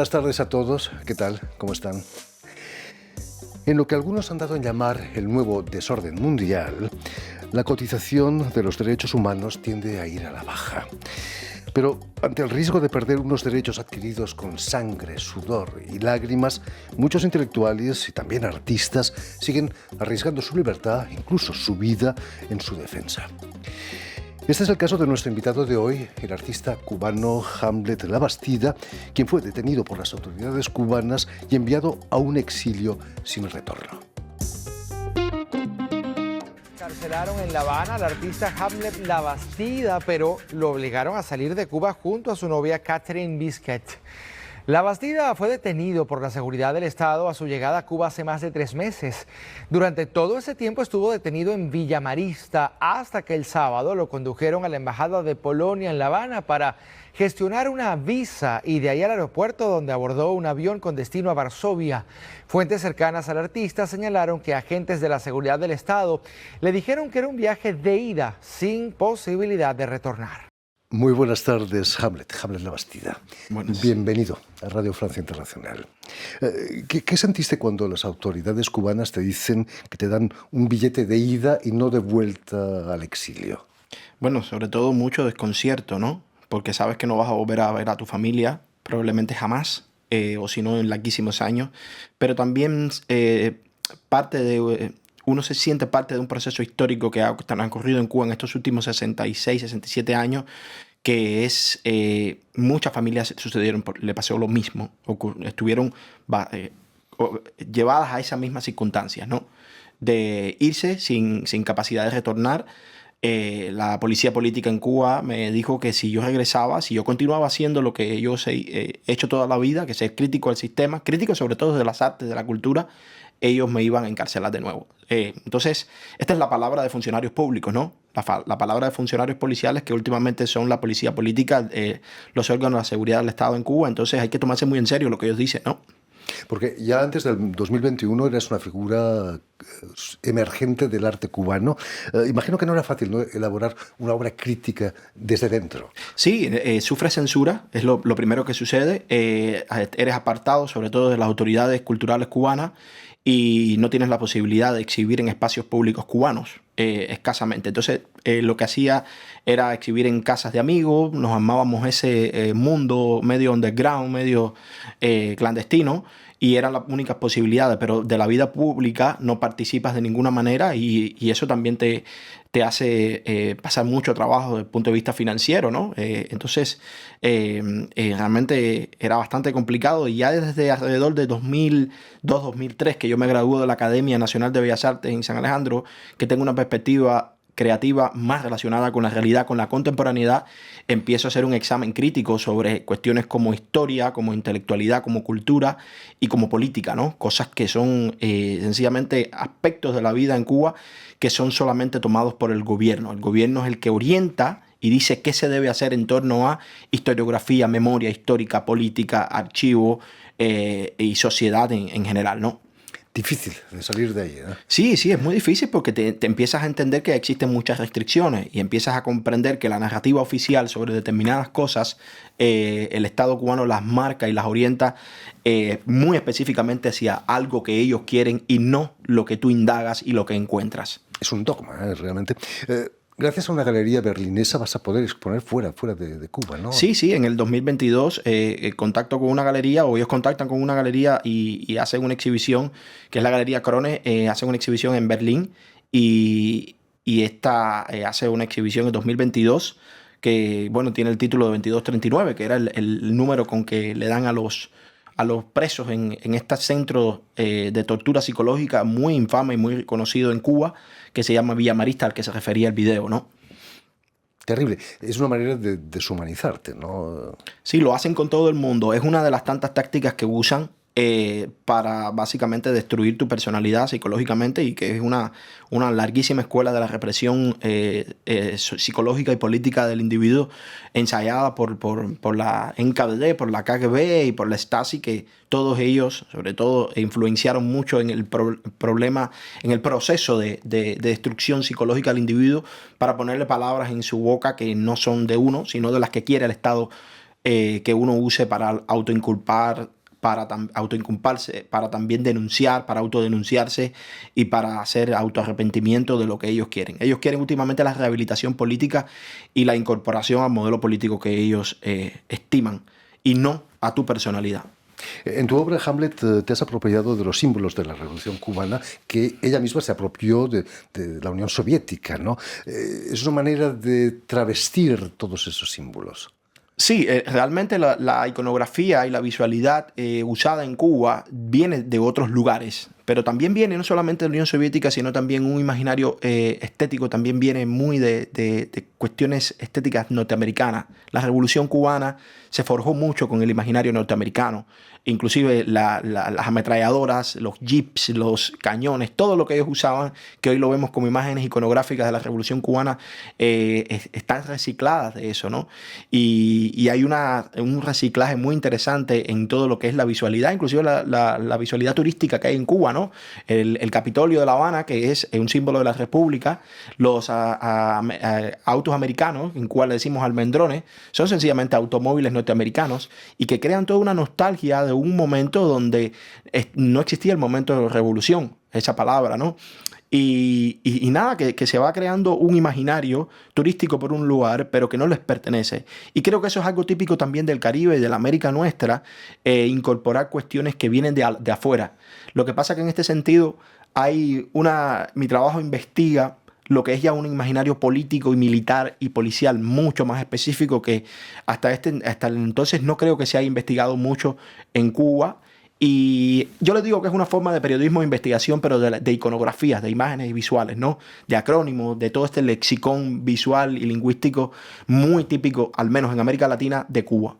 buenas tardes a todos. ¿Qué tal? ¿Cómo están? En lo que algunos han dado en llamar el nuevo desorden mundial, la cotización de los derechos humanos tiende a ir a la baja. Pero ante el riesgo de perder unos derechos adquiridos con sangre, sudor y lágrimas, muchos intelectuales y también artistas siguen arriesgando su libertad, incluso su vida, en su defensa. Este es el caso de nuestro invitado de hoy, el artista cubano Hamlet Labastida, quien fue detenido por las autoridades cubanas y enviado a un exilio sin retorno. Encarcelaron en La Habana al artista Hamlet Labastida, pero lo obligaron a salir de Cuba junto a su novia Catherine Biscuit. Labastida fue detenido por la seguridad del Estado a su llegada a Cuba hace más de 3 meses. Durante todo ese tiempo estuvo detenido en Villa Marista hasta que el sábado lo condujeron a la Embajada de Polonia en La Habana para gestionar una visa y de ahí al aeropuerto, donde abordó un avión con destino a Varsovia. Fuentes cercanas al artista señalaron que agentes de la seguridad del Estado le dijeron que era un viaje de ida sin posibilidad de retornar. Muy buenas tardes, Hamlet Labastida. Bienvenido a Radio Francia Internacional. ¿Qué sentiste cuando las autoridades cubanas te dicen que te dan un billete de ida y no de vuelta al exilio? Bueno, sobre todo mucho desconcierto, ¿no? Porque sabes que no vas a volver a ver a tu familia, probablemente jamás, o si no en larguísimos años. Pero también uno se siente parte de un proceso histórico que ha ocurrido en Cuba en estos últimos 66, 67 años, que es muchas familias le pasó lo mismo, estuvieron llevadas a esas mismas circunstancias, ¿no? De irse sin capacidad de retornar. La policía política en Cuba me dijo que si yo regresaba, si yo continuaba haciendo lo que yo he hecho toda la vida, que ser crítico al sistema, crítico sobre todo de las artes, de la cultura, ellos me iban a encarcelar de nuevo. Entonces, esta es la palabra de funcionarios públicos, ¿no? La palabra de funcionarios policiales, que últimamente son la policía política, los órganos de la seguridad del Estado en Cuba. Entonces hay que tomarse muy en serio lo que ellos dicen, ¿no? Porque ya antes del 2021 eras una figura emergente del arte cubano. Imagino que no era fácil, ¿no?, elaborar una obra crítica desde dentro. Sí, sufres censura, es lo primero que sucede. Eres apartado, sobre todo de las autoridades culturales cubanas, y no tienes la posibilidad de exhibir en espacios públicos cubanos, escasamente. Entonces, lo que hacía era exhibir en casas de amigos, nos armábamos ese mundo medio underground, medio clandestino, y eran las únicas posibilidades, pero de la vida pública no participas de ninguna manera, y eso también te hace pasar mucho trabajo desde el punto de vista financiero, ¿no? Entonces, realmente era bastante complicado, y ya desde alrededor de 2002-2003, que yo me gradué de la Academia Nacional de Bellas Artes en San Alejandro, que tengo una perspectiva creativa más relacionada con la realidad, con la contemporaneidad, empiezo a hacer un examen crítico sobre cuestiones como historia, como intelectualidad, como cultura y como política, ¿no? Cosas que son sencillamente aspectos de la vida en Cuba que son solamente tomados por el gobierno. El gobierno es el que orienta y dice qué se debe hacer en torno a historiografía, memoria histórica, política, archivo y sociedad en general, ¿no? Difícil de salir de ahí, ¿eh? Sí, es muy difícil porque te empiezas a entender que existen muchas restricciones y empiezas a comprender que la narrativa oficial sobre determinadas cosas, el Estado cubano las marca y las orienta muy específicamente hacia algo que ellos quieren y no lo que tú indagas y lo que encuentras. Es un dogma, realmente. Gracias a una galería berlinesa vas a poder exponer fuera de Cuba, ¿no? Sí, en el 2022 contacto con una galería, o ellos contactan con una galería y hacen una exhibición, que es la Galería Krone, hacen una exhibición en Berlín, y esta hace una exhibición en 2022 que, bueno, tiene el título de 2239, que era el número con que le dan a los presos en este centro de tortura psicológica muy infame y muy conocido en Cuba, que se llama Villa Marista, al que se refería el video, ¿no? Terrible. Es una manera de deshumanizarte, ¿no? Sí, lo hacen con todo el mundo. Es una de las tantas tácticas que usan para básicamente destruir tu personalidad psicológicamente, y que es una larguísima escuela de la represión psicológica y política del individuo, ensayada por la NKVD, por la KGB y por la Stasi, que todos ellos, sobre todo, influenciaron mucho en el problema, en el proceso de destrucción psicológica del individuo, para ponerle palabras en su boca que no son de uno, sino de las que quiere el Estado que uno use para autoinculparse, para también denunciar, para autodenunciarse y para hacer autoarrepentimiento de lo que ellos quieren. Ellos quieren últimamente la rehabilitación política y la incorporación al modelo político que ellos estiman y no a tu personalidad. En tu obra, Hamlet, te has apropiado de los símbolos de la Revolución Cubana que ella misma se apropió de la Unión Soviética, ¿no? Es una manera de travestir todos esos símbolos. Sí, realmente la iconografía y la visualidad usada en Cuba viene de otros lugares, pero también viene no solamente de la Unión Soviética, sino también un imaginario estético, también viene muy de cuestiones estéticas norteamericanas. La Revolución Cubana se forjó mucho con el imaginario norteamericano, inclusive las ametralladoras, los jeeps, los cañones, todo lo que ellos usaban, que hoy lo vemos como imágenes iconográficas de la Revolución Cubana, están recicladas de eso, ¿no? Y hay un reciclaje muy interesante en todo lo que es la visualidad, inclusive la visualidad turística que hay en Cuba, ¿no? El Capitolio de La Habana, que es un símbolo de la República, los autos americanos, en Cuba le decimos almendrones, son sencillamente automóviles norteamericanos y que crean toda una nostalgia de un momento donde no existía el momento de revolución, esa palabra, ¿no? Y nada, que se va creando un imaginario turístico por un lugar, pero que no les pertenece. Y creo que eso es algo típico también del Caribe y de la América nuestra, incorporar cuestiones que vienen de afuera. Lo que pasa que en este sentido mi trabajo investiga lo que es ya un imaginario político y militar y policial mucho más específico que hasta entonces no creo que se haya investigado mucho en Cuba. Y yo les digo que es una forma de periodismo de investigación, pero de iconografías, de imágenes y visuales, ¿no? De acrónimos, de todo este lexicón visual y lingüístico muy típico, al menos en América Latina, de Cuba.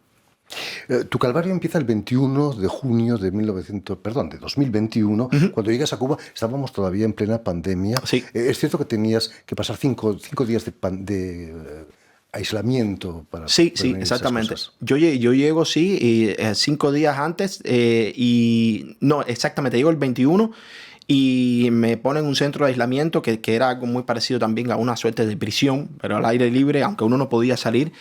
Tu calvario empieza el 21 de junio de 2021. Cuando llegas a Cuba, estábamos todavía en plena pandemia. Sí. Es cierto que tenías que pasar cinco días de aislamiento para Sí, prevenir esas exactamente. cosas. Yo llego, sí, 5 días antes y no, exactamente, llego el 21 y me ponen en un centro de aislamiento que era algo muy parecido también a una suerte de prisión, pero al aire libre, aunque uno no podía salir.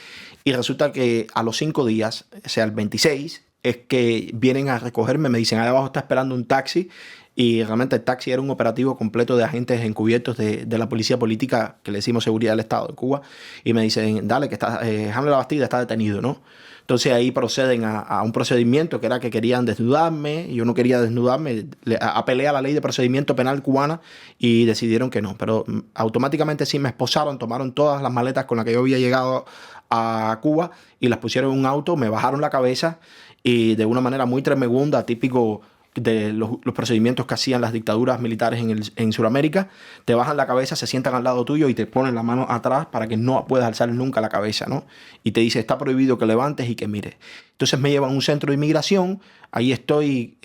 Y resulta que a los 5 días, o sea, el 26, es que vienen a recogerme, me dicen, allá abajo está esperando un taxi. Y realmente el taxi era un operativo completo de agentes encubiertos de la policía política, que le decimos seguridad del Estado de Cuba. Y me dicen, dale, que Hamlet Labastida está detenido, ¿no? Entonces ahí proceden a un procedimiento que era que querían desnudarme. Yo no quería desnudarme. Apelé a la ley de procedimiento penal cubana y decidieron que no. Pero automáticamente sí me esposaron, tomaron todas las maletas con las que yo había llegado a Cuba y las pusieron en un auto, me bajaron la cabeza y de una manera muy tremenda, típico de los procedimientos que hacían las dictaduras militares en Sudamérica, te bajan la cabeza, se sientan al lado tuyo y te ponen la mano atrás para que no puedas alzar nunca la cabeza, ¿no? Y te dice, está prohibido que levantes y que mires. Entonces me llevan a un centro de inmigración, ahí estoy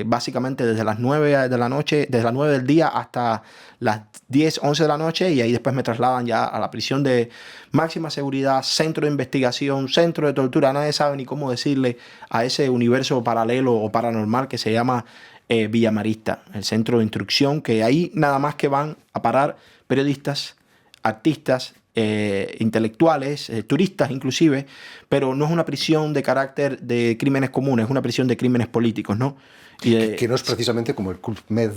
básicamente desde las 9 de la noche, desde las 9 del día hasta las 10, 11 de la noche, y ahí después me trasladan ya a la prisión de máxima seguridad, centro de investigación, centro de tortura. Nadie sabe ni cómo decirle a ese universo paralelo o paranormal que se llama Villa Marista, el centro de instrucción, que ahí nada más que van a parar periodistas, artistas, intelectuales, turistas inclusive, pero no es una prisión de carácter de crímenes comunes, es una prisión de crímenes políticos, ¿no? Que no es precisamente como el Club Med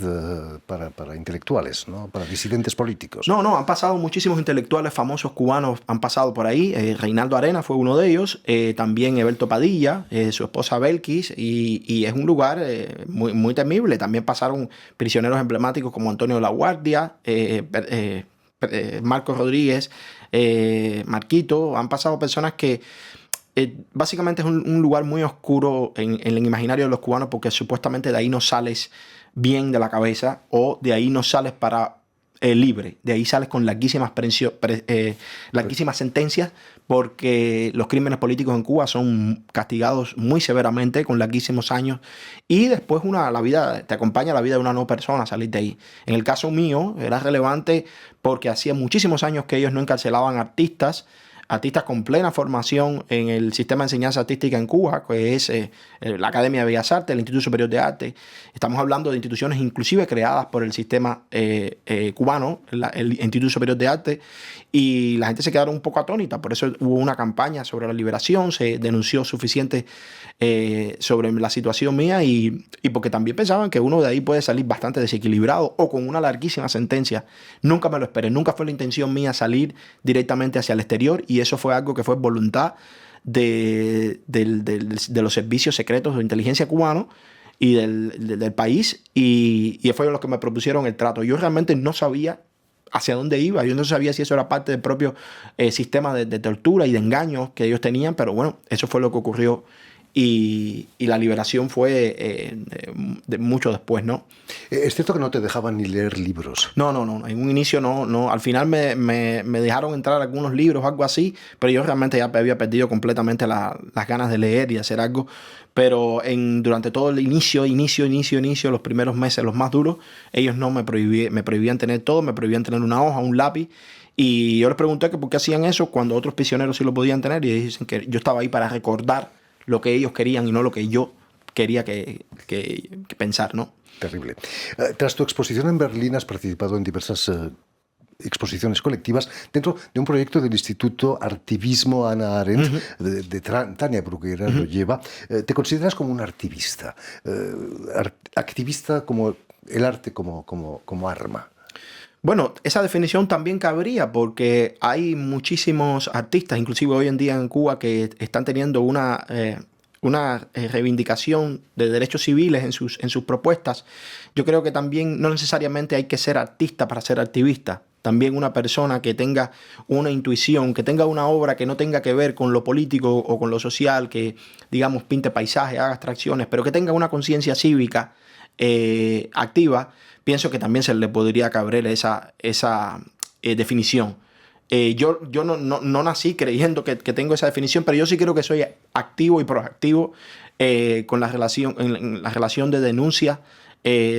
para intelectuales, ¿no? Para disidentes políticos. No, han pasado muchísimos intelectuales famosos cubanos, han pasado por ahí. Reinaldo Arena fue uno de ellos, también Eberto Padilla, su esposa Belkis, y es un lugar muy, muy temible. También pasaron prisioneros emblemáticos como Antonio Laguardia, Marcos Rodríguez, Marquito. Han pasado personas que básicamente es un lugar muy oscuro en el imaginario de los cubanos, porque supuestamente de ahí no sales bien de la cabeza, o de ahí no sales para libre, de ahí sales con larguísimas sentencias, porque los crímenes políticos en Cuba son castigados muy severamente con larguísimos años, y después te acompaña la vida de una no persona salir de ahí. En el caso mío era relevante porque hacía muchísimos años que ellos no encarcelaban artistas artistas con plena formación en el sistema de enseñanza artística en Cuba, que es la Academia de Bellas Artes, el Instituto Superior de Arte. Estamos hablando de instituciones inclusive creadas por el sistema cubano, el Instituto Superior de Arte, y la gente se quedaron un poco atónita. Por eso hubo una campaña sobre la liberación, se denunció suficiente sobre la situación mía y porque también pensaban que uno de ahí puede salir bastante desequilibrado o con una larguísima sentencia. Nunca me lo esperé, nunca fue la intención mía salir directamente hacia el exterior, y eso fue algo que fue voluntad de los servicios secretos de inteligencia cubanos y del país, y fue lo que me propusieron el trato. Yo realmente no sabía hacia dónde iba, yo no sabía si eso era parte del propio sistema de tortura y de engaños que ellos tenían, pero bueno, eso fue lo que ocurrió. Y la liberación fue de mucho después, ¿no? Es cierto que no te dejaban ni leer libros. No. En un inicio no. Al final me dejaron entrar algunos libros, algo así, pero yo realmente ya había perdido completamente las ganas de leer y de hacer algo. Pero durante todo el inicio, los primeros meses, los más duros, ellos no me prohibían tener todo, me prohibían tener una hoja, un lápiz. Y yo les pregunté que por qué hacían eso cuando otros prisioneros sí lo podían tener, y dicen que yo estaba ahí para recordar lo que ellos querían y no lo que yo quería que pensar, ¿no? Terrible. Tras tu exposición en Berlín has participado en diversas exposiciones colectivas dentro de un proyecto del Instituto Artivismo Hannah Arendt, de Tania Bruguera, lo lleva. ¿Te consideras como un activista? Activista como el arte como arma. Bueno, esa definición también cabría porque hay muchísimos artistas, inclusive hoy en día en Cuba, que están teniendo una reivindicación de derechos civiles en sus propuestas. Yo creo que también no necesariamente hay que ser artista para ser activista. También una persona que tenga una intuición, que tenga una obra que no tenga que ver con lo político o con lo social, que, digamos, pinte paisajes, haga abstracciones, pero que tenga una conciencia cívica activa, pienso que también se le podría caber esa definición. Yo no nací creyendo que tengo esa definición, pero yo sí creo que soy activo y proactivo con la relación de denuncia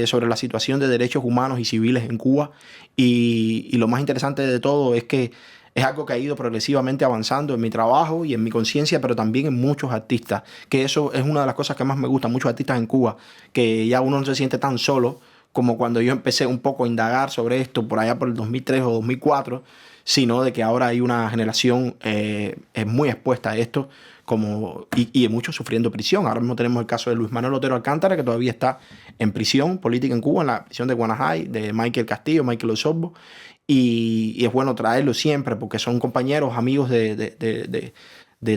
sobre la situación de derechos humanos y civiles en Cuba. Y lo más interesante de todo es que es algo que ha ido progresivamente avanzando en mi trabajo y en mi conciencia, pero también en muchos artistas, que eso es una de las cosas que más me gusta, muchos artistas en Cuba, que ya uno no se siente tan solo como cuando yo empecé un poco a indagar sobre esto por allá por el 2003 o 2004, sino de que ahora hay una generación muy expuesta a esto y muchos sufriendo prisión. Ahora mismo tenemos el caso de Luis Manuel Otero Alcántara, que todavía está en prisión política en Cuba, en la prisión de Guanajay, de Michael Castillo, Michael Osorbo, y es bueno traerlo siempre porque son compañeros, amigos de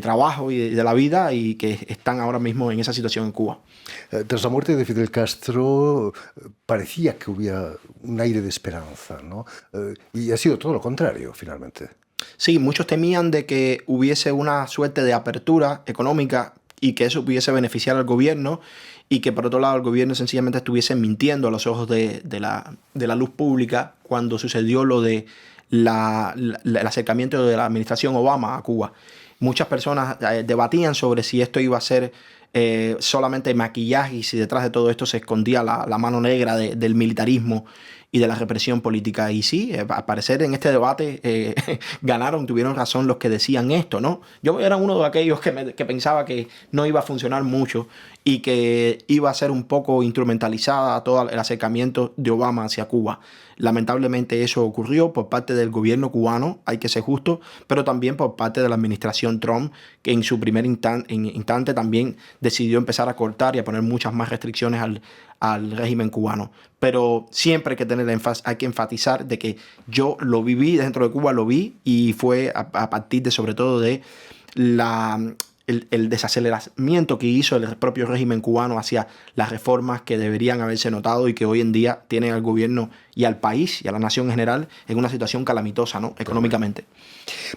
trabajo y de la vida, y que están ahora mismo en esa situación en Cuba. Tras la muerte de Fidel Castro parecía que hubiera un aire de esperanza, ¿no? Y ha sido todo lo contrario, finalmente. Sí, muchos temían de que hubiese una suerte de apertura económica y que eso pudiese beneficiar al gobierno, y que por otro lado el gobierno sencillamente estuviese mintiendo a los ojos de la luz pública cuando sucedió lo de el acercamiento de la administración Obama a Cuba. Muchas personas debatían sobre si esto iba a ser solamente maquillaje y si detrás de todo esto se escondía la mano negra del militarismo y de la represión política. Y sí, al parecer en este debate tuvieron razón los que decían esto, ¿no? Yo era uno de aquellos que pensaba que no iba a funcionar mucho y que iba a ser un poco instrumentalizada todo el acercamiento de Obama hacia Cuba. Lamentablemente eso ocurrió por parte del gobierno cubano, hay que ser justo, pero también por parte de la administración Trump, que en su primer instante también decidió empezar a cortar y a poner muchas más restricciones al régimen cubano. Pero siempre hay que enfatizar de que yo lo viví dentro de Cuba, lo vi, y fue a partir sobre todo de el desaceleramiento que hizo el propio régimen cubano hacia las reformas que deberían haberse notado y que hoy en día tienen al gobierno y al país y a la nación en general en una situación calamitosa, ¿no? Económicamente.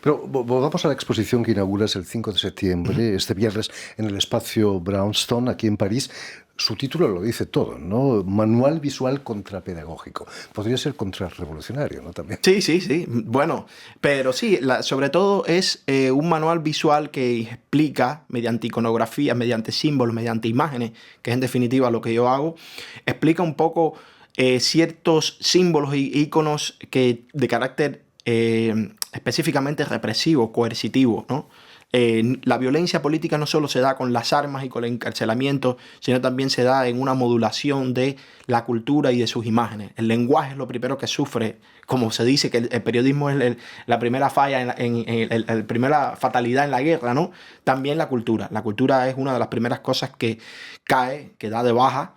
Pero volvamos a la exposición que inauguras el 5 de septiembre, este viernes, en el espacio Brownstone, aquí en París. Su título lo dice todo, ¿no? Manual visual contrapedagógico. Podría ser contrarrevolucionario, ¿no? También. Sí. Bueno, pero sí, sobre todo es un manual visual que explica, mediante iconografía, mediante símbolos, mediante imágenes, que es en definitiva lo que yo hago, explica un poco ciertos símbolos y íconos de carácter específicamente represivo, coercitivo, ¿no? La violencia política no solo se da con las armas y con el encarcelamiento, sino también se da en una modulación de la cultura y de sus imágenes. El lenguaje es lo primero que sufre, como se dice que el periodismo es la primera falla, la primera fatalidad en la guerra, ¿no? También la cultura. La cultura es una de las primeras cosas que cae, que da de baja,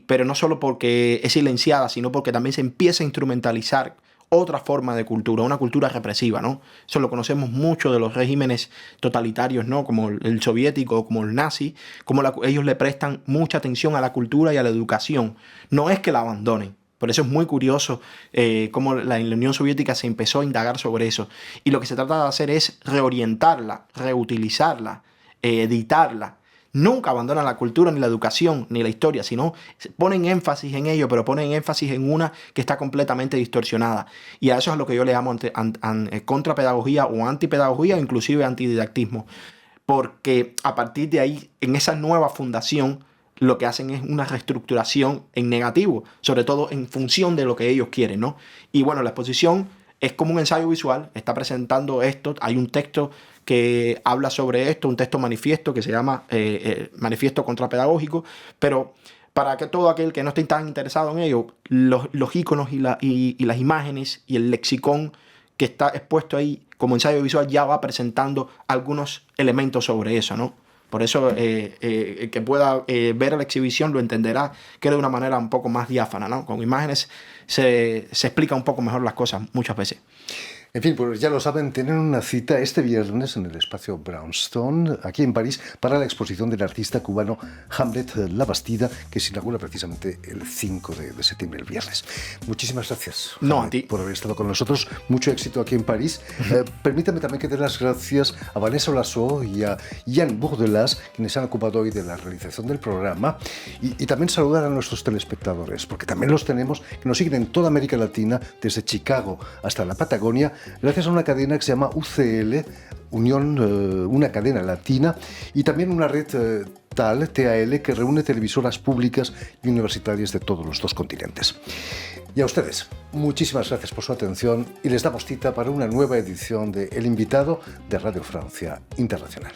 pero no solo porque es silenciada, sino porque también se empieza a instrumentalizar otra forma de cultura, una cultura represiva, ¿no? Eso lo conocemos mucho de los regímenes totalitarios, ¿no? Como el soviético, como el nazi, como ellos le prestan mucha atención a la cultura y a la educación. No es que la abandonen. Por eso es muy curioso cómo en la Unión Soviética se empezó a indagar sobre eso. Y lo que se trata de hacer es reorientarla, reutilizarla, editarla. Nunca abandonan la cultura, ni la educación, ni la historia, sino ponen énfasis en ello, pero ponen énfasis en una que está completamente distorsionada. Y a eso es a lo que yo le llamo contrapedagogía o antipedagogía, o inclusive antididactismo. Porque a partir de ahí, en esa nueva fundación, lo que hacen es una reestructuración en negativo, sobre todo en función de lo que ellos quieren, ¿no? Y bueno, la exposición es como un ensayo visual, está presentando esto, hay un texto que habla sobre esto, un texto manifiesto que se llama Manifiesto Contrapedagógico, pero para que todo aquel que no esté tan interesado en ello, los íconos y las imágenes y el lexicón que está expuesto ahí como ensayo visual ya va presentando algunos elementos sobre eso, ¿no? Por eso el que pueda ver la exhibición lo entenderá que de una manera un poco más diáfana, ¿no? Con imágenes se explica un poco mejor las cosas muchas veces. En fin, pues ya lo saben, tienen una cita este viernes en el espacio Brownstone, aquí en París, para la exposición del artista cubano Hamlet Labastida, que se inaugura precisamente el 5 de septiembre, el viernes. Muchísimas gracias, No, Hamlet, a ti, por haber estado con nosotros. Mucho éxito aquí en París. Permítame también que dé las gracias a Vanessa Olasso y a Jan Bourdelas, quienes se han ocupado hoy de la realización del programa, y también saludar a nuestros telespectadores, porque también los tenemos, que nos siguen en toda América Latina, desde Chicago hasta la Patagonia, gracias a una cadena que se llama UCL, una cadena latina, y también una red TAL, que reúne televisoras públicas y universitarias de todos los dos continentes. Y a ustedes, muchísimas gracias por su atención y les damos cita para una nueva edición de El Invitado de Radio Francia Internacional.